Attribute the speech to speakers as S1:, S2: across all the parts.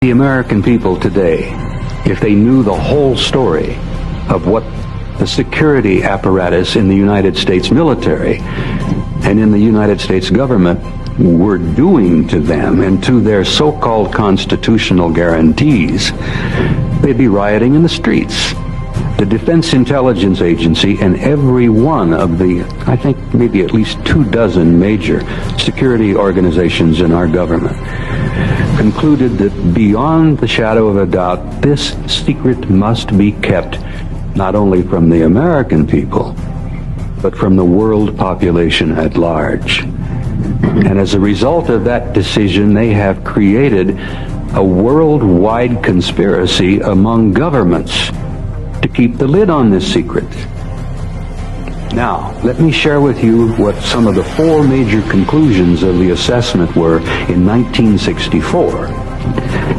S1: The American people today, if they knew the whole story of what the security apparatus in the United States military and in the United States government were doing to them and to their so-called constitutional guarantees, they'd be rioting in the streets. The Defense Intelligence Agency and every one of the, I think maybe at least 24 major security organizations in our government concluded that beyond the shadow of a doubt, this secret must be kept not only from the American people, but from the world population at large. And as a result of that decision, they have created a worldwide conspiracy among governments to keep the lid on this secret. Now, let me share with you what some of the 4 major conclusions of the assessment were in 1964.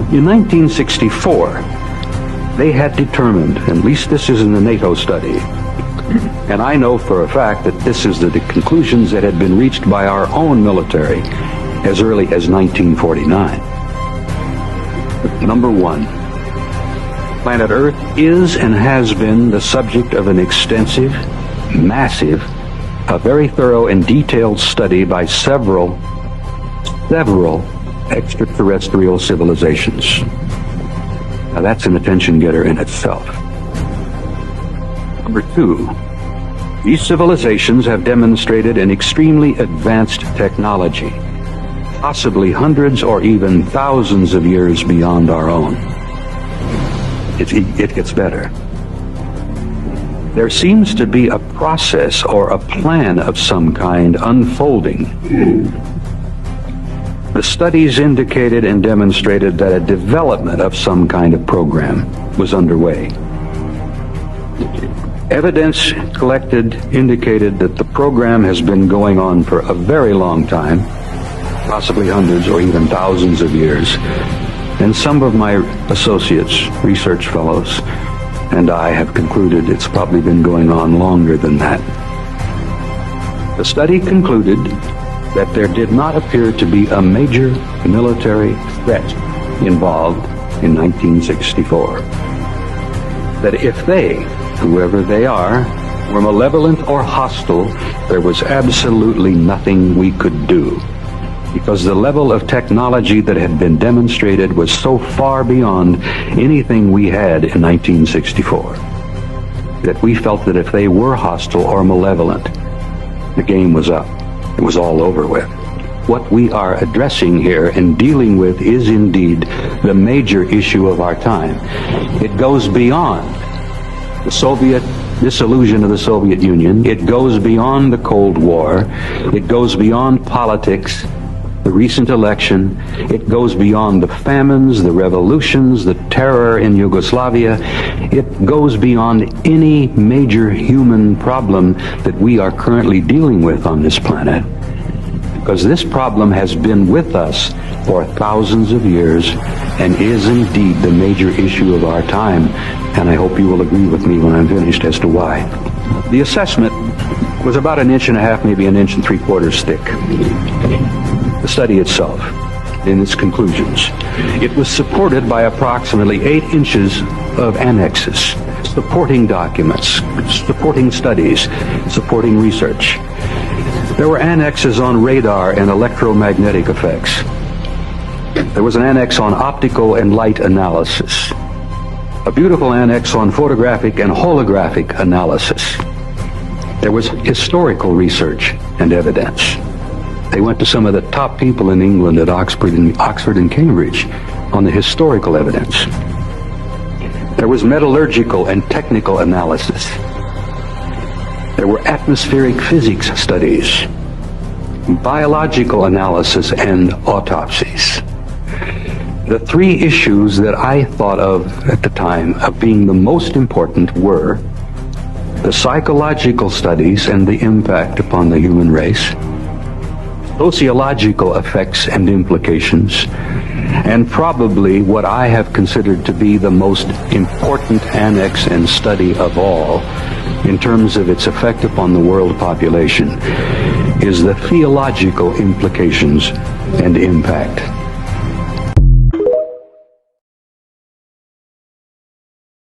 S1: In 1964, they had determined, at least this is in the NATO study, and I know for a fact that this is the conclusions that had been reached by our own military as early as 1949. Number 1, planet Earth is and has been the subject of an extensive, massive, a very thorough and detailed study by several extraterrestrial civilizations. Now that's an attention getter in itself. Number 2, these civilizations have demonstrated an extremely advanced technology, possibly hundreds or even thousands of years beyond our own. It gets better. There seems to be a process or a plan of some kind unfolding. The studies indicated and demonstrated that a development of some kind of program was underway. Evidence collected indicated that the program has been going on for a very long time, possibly hundreds or even thousands of years, and some of my associates, research fellows, and I have concluded it's probably been going on longer than that. The study concluded that there did not appear to be a major military threat involved in 1964. That if they, whoever they are, were malevolent or hostile, there was absolutely nothing we could do, because the level of technology that had been demonstrated was so far beyond anything we had in 1964 that we felt that if they were hostile or malevolent, the game was up. It was all over with. What we are addressing here and dealing with is indeed the major issue of our time. It goes beyond the Soviet dissolution of the Soviet Union. It goes beyond the Cold War. It goes beyond politics, the recent election. It goes beyond the famines, the revolutions, the terror in Yugoslavia. It goes beyond any major human problem that we are currently dealing with on this planet, because this problem has been with us for thousands of years and is indeed the major issue of our time, and I hope you will agree with me when I'm finished as to why. The assessment was about 1.5 inches, maybe 1.75 inches thick. The study itself, in its conclusions, it was supported by approximately 8 inches of annexes, supporting documents, supporting studies, supporting research. There were annexes on radar and electromagnetic effects. There was an annex on optical and light analysis, a beautiful annex on photographic and holographic analysis. There was historical research and evidence. They went to some of the top people in England at Oxford and Cambridge on the historical evidence. There was metallurgical and technical analysis. There were atmospheric physics studies, biological analysis, and autopsies. The 3 issues that I thought of at the time of being the most important were the psychological studies and the impact upon the human race, sociological effects and implications, and probably what I have considered to be the most important annex and study of all in terms of its effect upon the world population is the theological implications and impact.